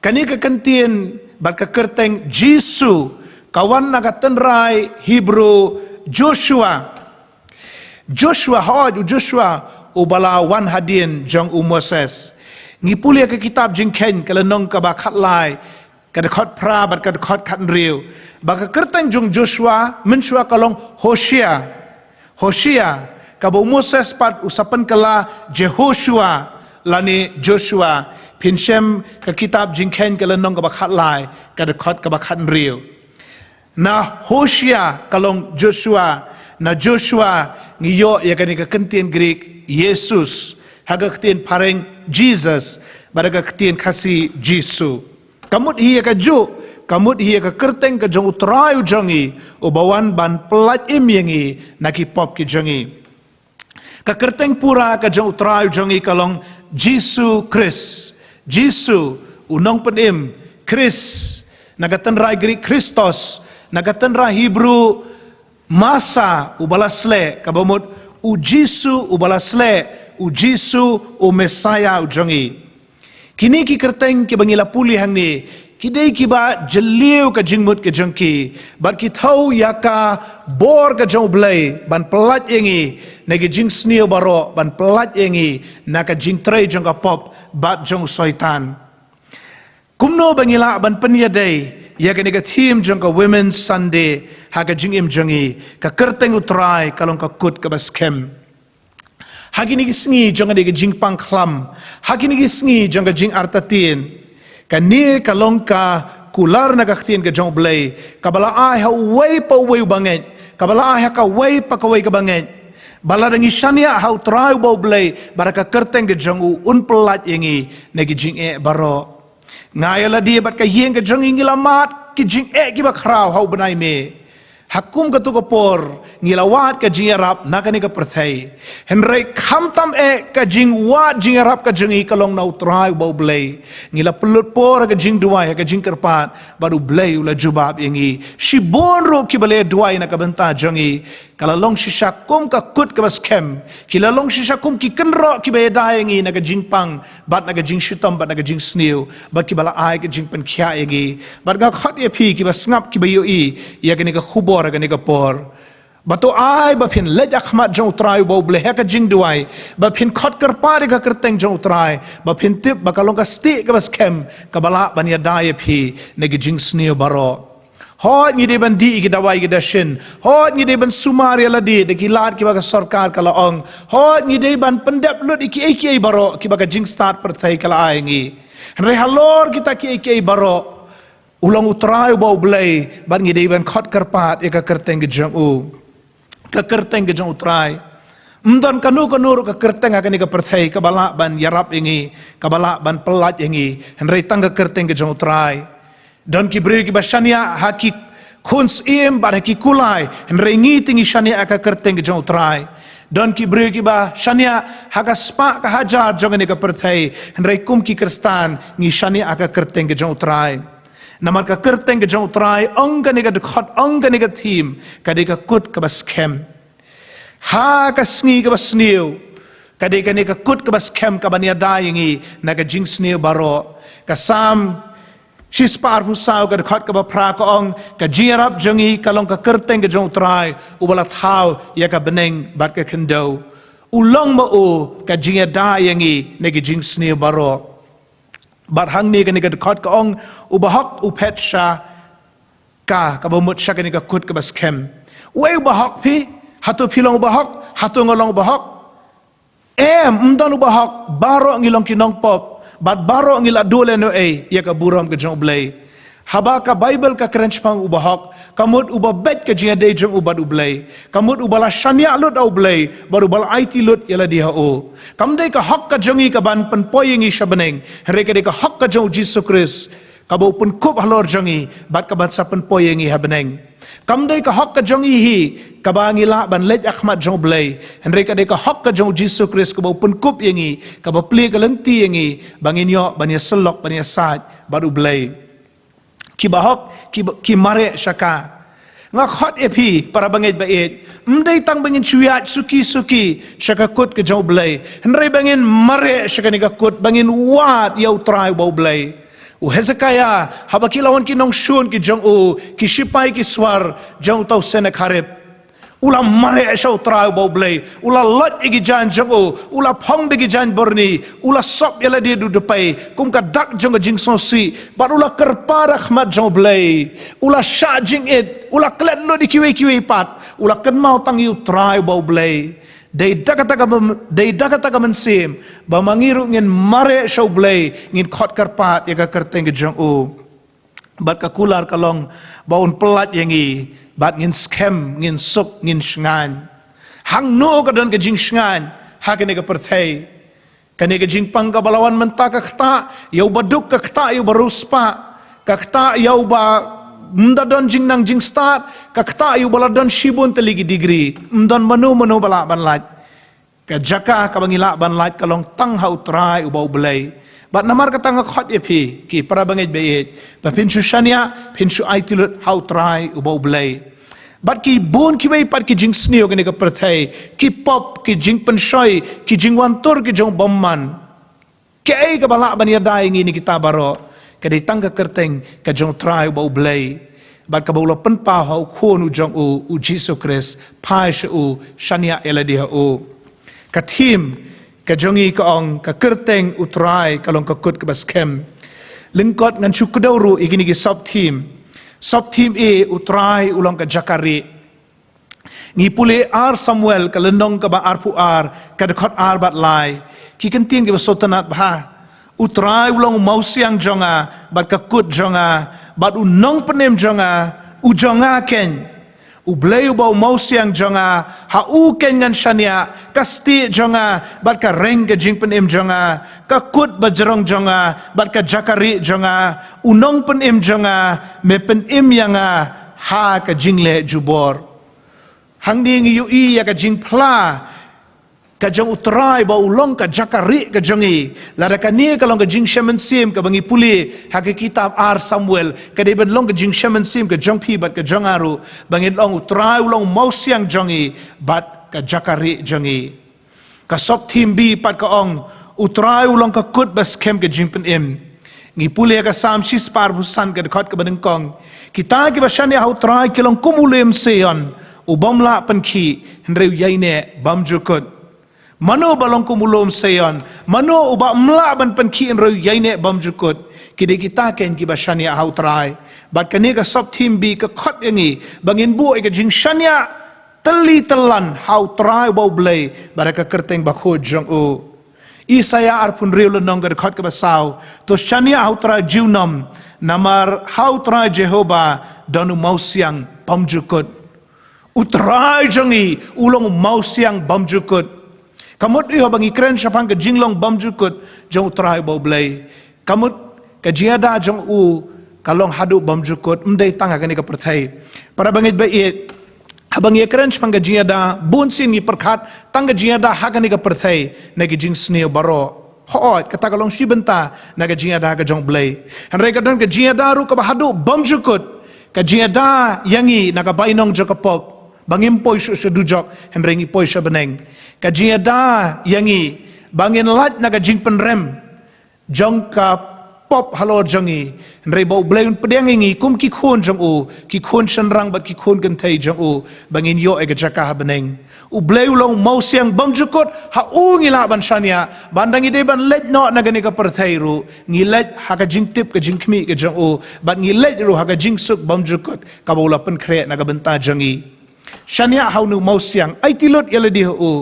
kani ka kentien bat ka kerteng Jisu kawan na ka tenrai Hebrew Joshua ubala wan hadin jong Moses Ngipuli ke kitab jingken kalau nong ka ba khat lai ka khot pra bat ka khot khat riu ba ka kerteng jong Joshua menshua kalong Hosea ka ba Moses pat usapan kala Jehoshua lani Joshua pinshem ka kitab jingken kalau nong ka ba khat lai ka khot ka ba khat riu na Hosea kalong Joshua ngiyo ya kani ka kentien Greek Yesus haga ketien pareng Jesus, baraga ketien kasih Jisu. Kamut hiya ka ju, kamut hiya ka kerteng ka jong utrayu jongi, ubawan ban pelat imyengi, naki pop ki jongi. Ka kerteng pura ka jong utrayu jongi kalong Jisu Chris, Jisu unong penim, Chris, nagatan rai Greek Christos, nagatan rai Hebrew masa ubalasle, kabamut u Jisu ubalasle, u Jisu u Messiah u jongi. Kini ki kerteng ki bangila puli hang ni, kidei ki ba jeliu ka jingmut ke jongki, bat ki thau ya ka bor ka jong Blei, ban pelat yengi, negi jing snio baro, ban pelat yengi, na ka jing tray jong ka pop, bat jong soitan. Kumno bangila ban penyadai, ya ka nega theme jong ka Women's Sunday, ha ka jing im jongi, ka kerteng utrai kalong ka kut ka baskem. Hagini gisngi jonga de jing pangklam, hagini gisngi jonga jing artatin, kani kalongka kular na kaktin ka jong Blei, kabala ay ha way pa way bangeit, kabala ay ha ka way pa ka way ka bangeit, bala dangi shania ha utray ba Blei, baraka kerteng ka jong unpelat yengi negi jing baro, ngayala dia bat ka yeng ka jong ingilamat ki jing ki bakraw ha benai me. Hakum katu kapor ngilawat ka jing Arab nakani ka perthai henry khamtam ka jing wat jing Arab ka jing kalong na utrai ba Blei ngila pelut por ka jing duai ka jing kerpat baru Blei ula jubab yengi shibon ro ki bale duai na ka benta jongi kalalong shishakum ka kut ka baskem kilalong shishakum ki kenro ki be dayengi na ka jing pang bat na ka jing shitam bat na ka jing snew bat ki bala ai ka jing pen khya yengi bat ga khat ye phi ki basngap ki be yoi ya ka ni ka khubor ka ni ka por bato ai ba phin lejak khmat jong trai bo Blei ka jing duai ba phin khot kerpa ka kerteng jong trai ba phin tip ba kalong ka sti ka baskem ka bala ban ya dai phi ne ki jing snew baro hot ni de ban di ki dawai ki dashin hot ni de ban sumari la di de ki lat ki ba ka sarkar kala ong hot ni de ban pendap lut iki baro ki ba ka jing start per thai kala aingi re halor kita ki baro ulang utrai ba Blei ban ni de ban khot kerpat ka kerteng ki jong ka kerteng ke jong utrai mdan kanu ka kerteng akan ka perthai ka bala ban yarap ingi ka bala ban pelat ingi henry tang ka kerteng ke jong utrai don ki bri ki basania haki khuns im bar haki kulai henry ngi tingi shania ka kerteng ke jong utrai don ki bri ki ba shania haka spa ka hajar jong ni ka perthai henry kum ki kristan ngi shania ka kerteng ke jong utrai namar ka kerteng ke jong utrai ong ka ni ka khot ong ka ni ka theme ka de ka kut ka baskem ha ka sngi ka basniu ka de ka ni ka kut ka baskem ka bania daingi na ka jing sniu baro ka sam Sispar husau ka khot ka pra ka ong ka jirap jongi kalong ka kerteng ka jong trai ubala thau ya ka beneng bat ka kendo ulong mo o ka jinga da yangi ne ka jing sni baro bat hang ni ka ni ka khot ka ong ubahak upet sha ka bomut sha ka ni ka kut ka baskem we ubahak pi hatu pilong ubahak hatu ngolong ubahak mdon ubahak baro ngilong kinong pop bat baro ngila dole no ya ka buram ka jong blei haba ka bible ka krench pang ubahak kamut uba bet ka jinga de jong ubad ublei kamut ubala shania lut au blei baru bal it lut yala dia o kamde ka hak ka jongi ka ban pen poyingi shabeneng reka de ka hak ka jong Jesus Christ ka bo pun kup halor jongi bat ka bat sa pen poyingi habeneng kamde ka hak ka jongi hi ka bangila ban lej akhmat jong blei reka de ka hak ka jong Jesus Christ ka bo pun kup yengi ka ba pli ka lengti yengi banginyo ban ya selok ban ya sat baru blei ki bahok ki mare shaka nga khot epi para bangeit bait mdei tang bangin chuyat suki shaka kut ke jau blai hnrei bangin mare shaka ni ka kut bangin wat yau trai bau blai u Hezekiah habaki lawan ki nong shun ki jong u ki shipai ki swar jong tau senakharep ula mare shau trai bau blai ula lot igi jan jong u ula phong de gi jan borni ula sop yala dia du depai kum ka dak jong jing sosi bar ula kerpa rahmat jong blai ula sha jing it ula klet lo di kiwei pat ula ken mau tang yu trai bau blai dei dakata ka mensim ba mangiru ngin mare shau blai ngin khot kerpat ya ka kerteng ge jong u bat ka kular kalong baun pelat yangi bat ngin scam ngin sup ngin shngan hang no ka don ka jing shngan ha ka ne ka perthai ka ne ka jing pang ka balawan menta ka khta yau baduk ka khta yau baruspa ka khta yau ba mda don jing nang jing start ka khta yau bala don shibun teligi degree mdon manu bala ban lat ka jaka ka bangila ban lat kalong tang hau trai ubau blai bat namar kata nga khot epi ki para bangeit beit ba pinchu shania pinchu aitilut hau trai ubau blai bat ki bon ki wei pat ki jing sneo ni ka perthai ki pop ki jing penshoi ki jing wantur ki jong bomman ke ai ka bala ban ya dai ngi ni kita baro ka dei tang ka kerteng ka jong trai ubau blai bat ka bolo pen pa hau khonu jong u Jesus Christ pai shu shania eladia o ka thim ka jongi ka ong ka kerteng utrai kalong ka kut ka baskem lingkot ngan chukdauru igini gi sub team e utrai ulong ka jakari ngi pule ar Samuel ka lendong ka ba arpu ar ka dekhot ar bat lai ki kenting ki basotanat bha utrai ulong mausiang jonga bat ka kut jonga bat unong penem jonga u jonga ken u blei bau mausiang jonga ha u ken ngan shania kasti jonga bat ka reng ka jing pen em jonga ka kut bajrong jonga bat ka jakari jonga unong pen em jonga me pen em yanga ha ka jingle jubor hang ding yu i ya ka jing pla ka jong utrai ba ulong ka jakari ka jongi lada ka ni ka long ka jing shaman sim ka bangi puli ha ka kitab ar Samuel ka de ben long ka jing shaman sim ka jong pi bat ka jongaru bangi long utrai ulong mausiang jongi bat ka jakari jongi ka sop team bi pat ka ong utrai ulong ka kut bas kem ka jing pen em ngi puli ka sam shis par busan ka khot ka badengkong kita ki basani ha utrai ki long kumulem seon ubamla panki hendreu yaine bamjukut mano balong kumulom sayon mano uba mla ban panki en ro yaine bamjukut kide kita ken ki bashania hautrai bat kane ka sop team bi ka khot yangi bangin bu ka jing shania tali talan hautrai bau blai baraka kerteng bakho jong o Isaya arpun reul nong ka khot ka basau to shania hautrai jiunam namar hautrai Jehovah donu mausiang bamjukut utrai jongi ulong mausiang bamjukut kamut iho bangi kren syapang ke jinglong bamjukut jong utrai bau blai kamut ke jiada jong u kalong hadu bamjukut mdei tanga kani ka perthai para bangit bait habangi kren syapang ke jiada bun sin ni perkhat tanga jiada hakani ka perthai nagi jing sneo baro khot kata kalong shibenta naga jiada ka jong blai hanrei ka don ke jiada ru ka hadu bamjukut ka jiada yangi naga bainong jokapop bangin poi shu dujok henrengi poi beneng kajiada yangi bangin lat naga jing penrem jongka pop halor jangi rei bau bleun pedang ingi kum ki khun jang u ki khun shan rang bat ki khun Kynthei jang u bangin yo ega jaka beneng u bleu long mau siang bang jukot ha u ngila ban shania bandangi de ban let no nagani ka perthai ru ngilet ha ka jing tip ka jing khmi ka jang u bat ngilet ru ha ka jing suk bang jukot ka bola pen khre naga benta jangi shania hau nu mau siang ai tilot yeledi u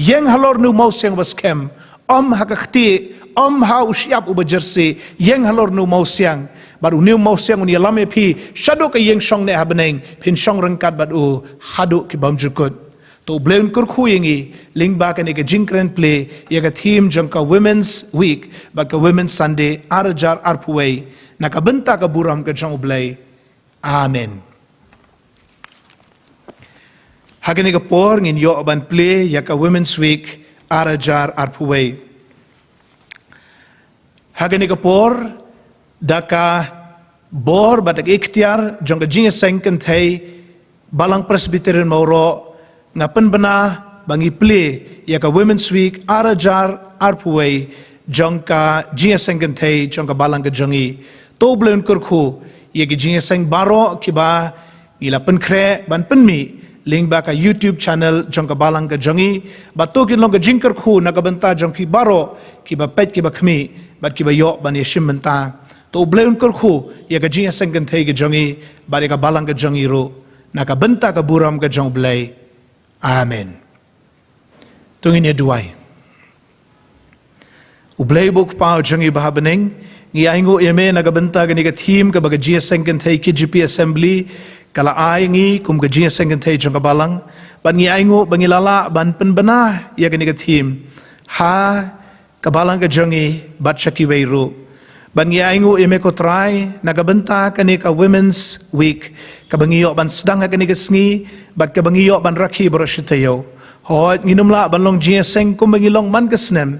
yang halor nu mau siang was kem ha ka khti ha usiap u bajersi yang halor nu mau siang baru new mau siang uni alame pi shadow ka yang shong ne ha beneng pin shong rangkat bat u hadu ki bam jukot to bleun kyrkhu yengi lingba ka ne ka Nongkren play ya ka theme jong ka women's week ba ka women's sunday arajar arpuwei na ka benta ka buram ka jong U Blei amen hagani ka por ngin yo ban play ya ka women's week arajar arpuwei hagani ka por daka bor batak ikhtiar jong ka Jingiaseng Plie Balang Presbyterian Mawroh ngapen bena bangi play ya ka women's week arajar arpuwei jong ka Jingiaseng Plie jong ka Balang ka jangi to bleun kyrkhu ya ki Jingiaseng baroh kiba ila pen khre ban penmi link ba ka YouTube channel jong ka Balang ka jangi ba to kin long ka jing kyrkhu na ka benta jong pi baroh kiba pet kiba khmi bat kiba yo ban yeshim benta to bleun kyrkhu ya ka Jingiaseng Plie ka jangi ba ka Balang ka jangi ro na ka benta ka buram ka jong Blei amen tungin ya duai U Blei buk pau jangi bah beneng ngi aingo yeme na ka benta ka ni ka theme ka ba ka Jingiaseng Plie KGP assembly kala ai ngi kum ka Jingiaseng Plie jong ka Balang ban ngi aingo bangi lala ban pen bena ya ka ni ka theme ha ka Balang ka jangi bat kiwei ro ban ngi aingo yeme ko try na ka benta ka ni ka women's week ka bangi yo ban sedang ka ni ka sngi bat ka bangi yo ban rakhi boroshitayo hot nginum la ban long Jingiaseng kum bangi long man ka snem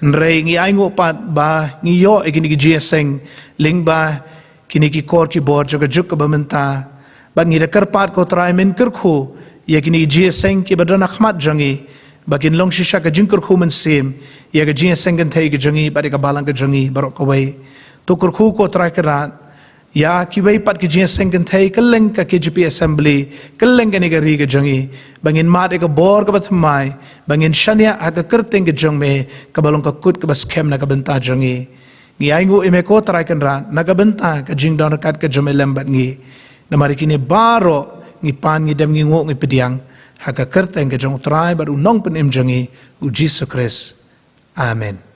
nrei ngi aingo pat ba ngi yo e kini ki Jingiaseng ling ba kini ki kor ki bor joga juk ka bamenta ban ngi da karpat ko try men kyrkhu ya kini Jingiaseng ki badana khmat jangi bakin long shisha ka jing kyrkhu men sim ya ka Jingiaseng Kynthei ka jangi ba ka Balang ka jangi barok ko wei to kyrkhu ko try karat ya kiwei pat ki Jingiaseng Kynthei keleng ka KGP assembly keleng ka ni ka ri ka jangi bangin mat ka bor ka batmai bangin shania ha ka kerteng ka jong me ka balong ka kut ka bas kem na ka benta jangi ngi aingu ime ko try kan ra na ka benta ka jing don kat ka jome lembat ngi na mari kini baro ngi pan ngi dem ngi ngo ngi pediang ha ka kerteng ka jong try baru nong pen im jangi u Jesus Christ amen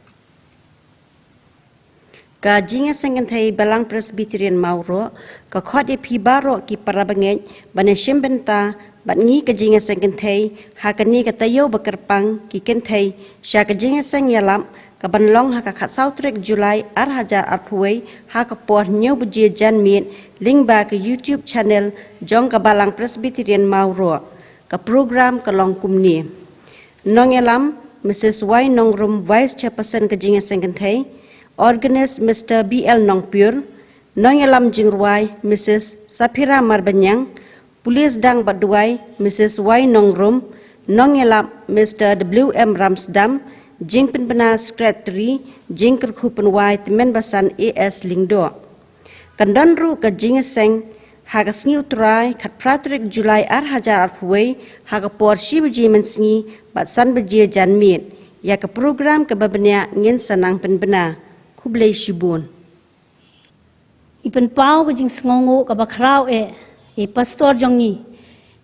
ka Jingiaseng Plie Balang Presbyterian Mawroh ka khot pi baroh ki para bangeit baneshim benta bat ngi ka Jingiaseng Plie ha ka ni ka tayo bakerpang ki Kynthei sha ka Jingiaseng yalam ka banlong ha ka khatsau trek Julai ar hajar arpuwei ha ka por nyau buje jan mit link ba ka YouTube channel jong ka Balang Presbyterian Mawroh ka program ka longkmie nong yalam Mrs. Y Nongrum Vice Chairperson ka Jingiaseng Plie Organist Mr. BL Nongpur, Nongelam Jingruai, Mrs. Sapira Marbanyang, Pulis Dang Baduai, Mrs. Y Nongrum, Nongelam Mr. WM Ramsdam, Jingpin Bena Secretary, Kyrkhu Penwai Temen Basan AS Lingdo. Kandonru ka Jingiaseng, haga sngiu trai, kat pratrik Julai ar hajar arpuwei, haga por shibuji mensngi, bat san bejie janmit, ya ka program ka babanya ngin sanang penbena. U Blei shibun ipen pau bajing sngongo ka bakrau e pastor jongi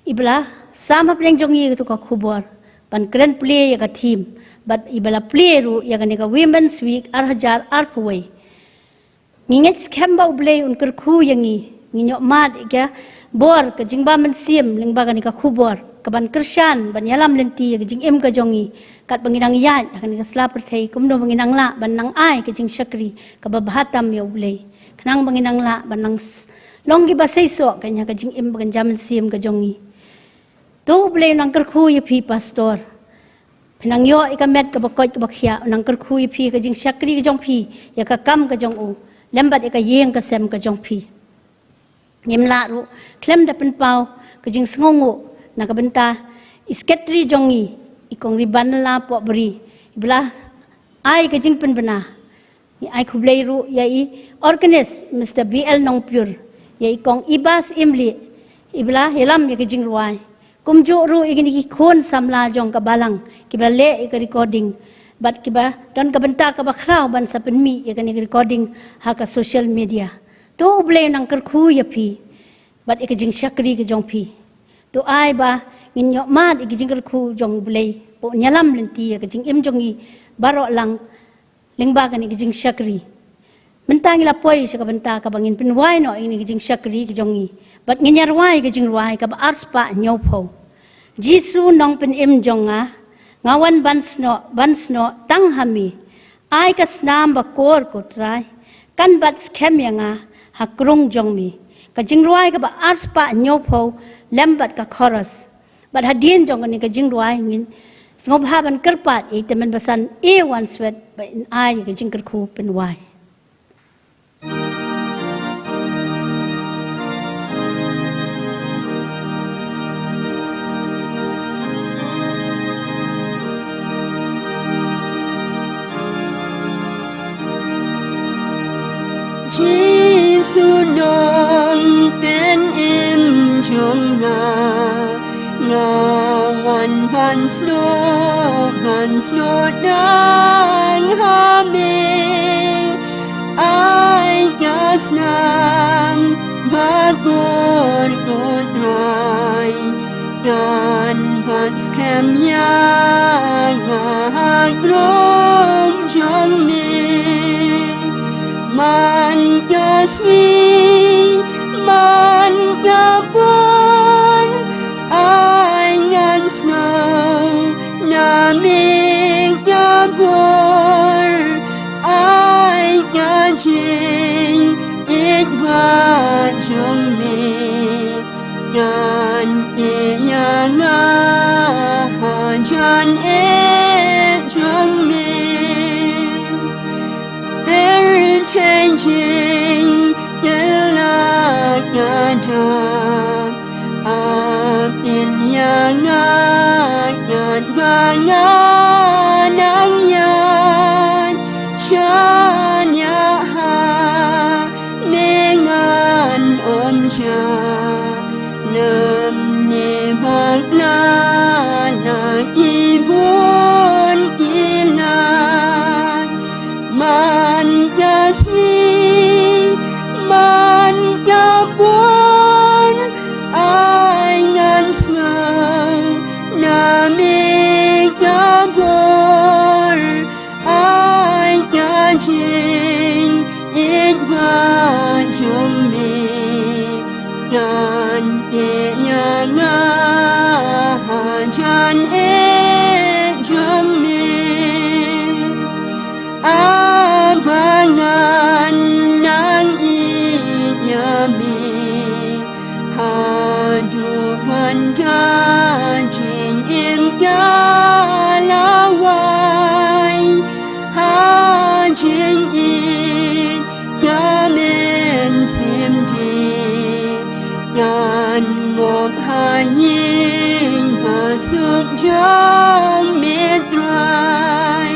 ibla sama pleng jongi to ka khubor pan kren play ya ka team but ibala play ru ya ka ni ka women's week ar hajar arpuwei nginget skamba U Blei un kyrkhu yangi nginyo mat ka bor ka jingba men siem lingba ka ni ka khubor ka ban krishan ban yalam lenti ka jing em ka jongi kat banginang yat kan ka slapper thei kumno banginang la ban nang ai ka jing shakri ka babahatam ya U Blei kanang banginang la ban nang longgi basai so kanya ka jing em ban jaman siem ka jongi to U Blei nang kyrkhu ya pi pastor penang yo ikamet ka bakoi ka bakhya nang kyrkhu ya pi ka jing shakri ka jong pi ya ka kam ka jong u lembat ya ka yeng ka sem ka jong pi nimla ru klem da pen pau ka jing sngongo na ka benta isketri jongi ikong riban la po beri ibla ai ka jing pen bena I Kublei ru yai organist Mr. BL Nongpur yai kong ibas imli ibla helam yai jingruai kumju ru igini ki khon samla jong ka balang kibla le ik recording but kiba don ka benta ka bakrau ban sapen mi yai recording ha ka social media to U Blei nang kyrkhu ya phi but ik jing shakri ke jong phi to ai ba ngin yo mat ik jing kyrkhu jong U Blei po nyalam lenti yai jing im jongi baroh lang lingba kan ikijing syakri mentang ila poi sa kabenta ka bangin pinwai no ini ikijing syakri kijongi bat nginyar wai ikijing ruai ka ars pa nyopho jisu nong pen im jonga ngawan bansno tang hami ai ka snam ba kor ko trai kan bat scam yanga hakrung jongmi ka jing ruai ka ars pa nyopho lembat ka chorus bat hadien jong ni ka jing ruai ngin sngewbha ban kerpat temen basan one sweat ba in ai ka jing kyrkhu pen wai Jisu nong pen im jong na ngawan hansno dan hame ai gasnam bagor kodrai dan hats kemya ngagrong jong me man gasni man gabon ai ngan snow na me gabor ai gajing it va jong me dan yana hajan jong me changing the lagada up in yangat banganang yan chanya ha mengan omja nem ne bagla la ibun kilan man gasni man gabon ai ngan snow na me gabor ai gajing it va jong me dan yana hajan jong me abangan nang iyame hadu wanda jing im galawai hajing in gamen simde dan ngop haying masuk jong metrai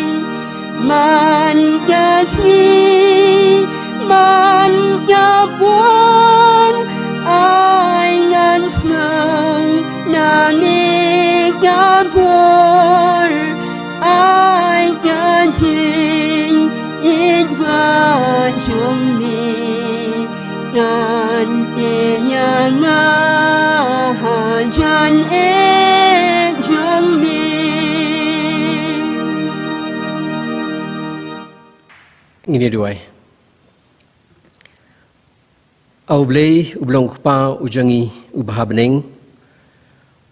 man gasni man gabon ai ngan snow na me gabor ai gajing it va jong me dan yana hajan jong me ini duai U Blei ublong pa ujangi ubah beneng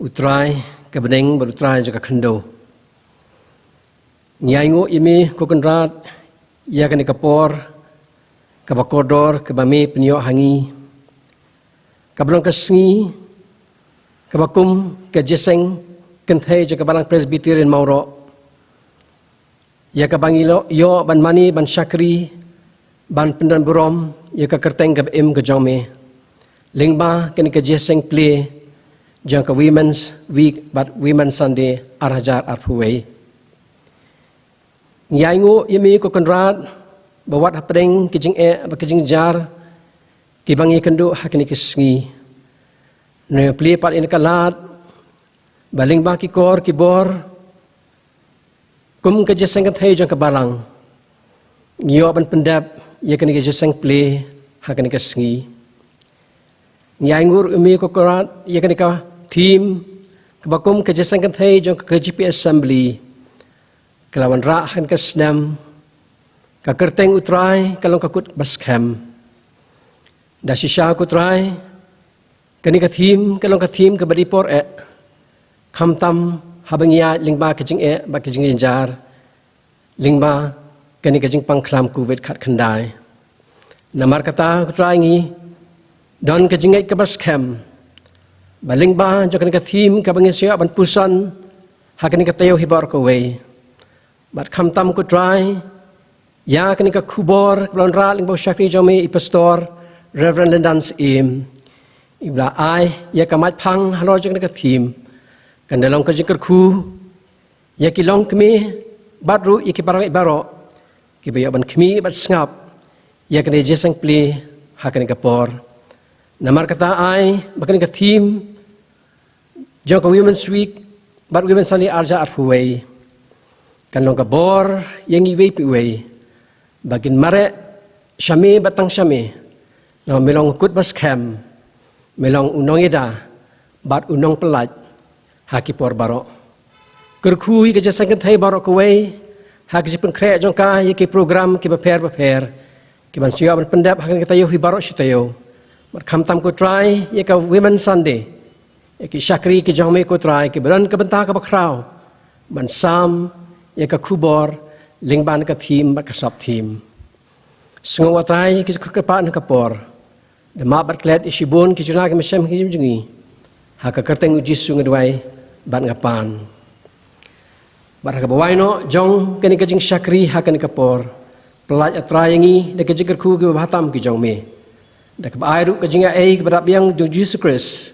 utrai ke beneng berutrai jaga khendo nyaingo imi kokonrat ya kani kapor kabakodor kabame penyo hangi kablong kasngi kabakum Jingiaseng Kynthei jaga Balang Presbyterian Mawroh ya kabangilo yo ban mani ban syakri ban pendan burom ya ka kerteng ka im ka jome lingba kani ka Jingiaseng Plie jang ka women's week but women's Sunday arhajar arhuwei nyaingo yemi ko konrad bawat hapdeng kijing ba kijing jar kibangi kendo hakini kisngi ne pli pat in kalat baling ba ki kor ki bor kum Jingiaseng Kynthei jong ka Balang ngio ban pendap ya kani Jingiaseng Plie hakini kisngi nyai ngur umi ko korat ya kani ka team kebakum Jingiaseng Kynthei jong ka JKBPM assembly kelawan ra han kasnam ka kerteng utrai kalong kakut baskham da shisha kutrai kani ka thim kalong ka thim ka badipor kham tam habangia lingba kijing ba kijing jar lingba kani kijing pangklam ku vet khat khandai namar kata kutrai ngi don kijing ka baskham balingba jo kani ka thim ka bangisya ban pusan hakani ka tayo hibar ko we bat kham tam kutrai ya kani ka khubor blon ra ling bo shakri jomi pastor Reverend Lyndan Syiem ibla ai ya kamat phang halo jeng ka thim kan dalam ka kyrkhu ya ki longkmie baru ya ki baroh ki bayo ban khmi bat sngap ya kani Jingiaseng Plie hakani ka por namar kata ai bakani ka thim jong ka women's week bat women sali arja arhuwei kan long ka bor yang iwei piwei bagin mare syami batang syami no melong kut baskham melong unong ida bat unong pelaj haki por baroh kyrkhu ke Jingiaseng Kynthei baroh kuwei haki sipun kre jong ka yeki program ki baper ki ban siya ban pendap hakan kita yo hi baroh sitayo mat kham tam ko try yeka women sunday yeki shakri ki jong me ko try ki ban ka benta ka bakrau ban sam yeka khubor lingban ka thim ba ka sap thim sngewbha tai ki ka pa na ka por de ma bat klet isibun ki juna ki mesem ki jungi ha ka kerteng uji sungai dwai ban ngapan bar ka bawai no jong kani ka jing shakri ha kani ka por pelaj atrayangi de ka kyrkhu ki batam ki jong me de ka ai ru ka jinga ai ka badap yang jong Jesus Christ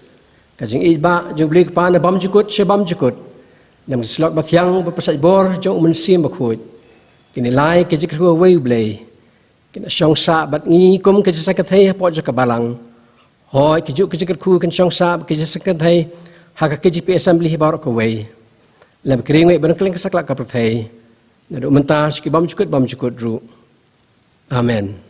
ka jing iba jong bli ka pa na bam jukut she bam jukut nam slok bathyang bapasai bor jong Lyndan Syiem bakhut kini lai ka kyrkhu U Blei kina syong sa bat ngi kum ke Jingiaseng Kynthei po jo ka Balang hoi ki juk ke kyrkhu kan syong sa ke Jingiaseng Kynthei ha ka JKBPM assembly baroh ko wei lam kring we ban kling ka sakla ka prathei na do mentas ki bam jukut ru amen.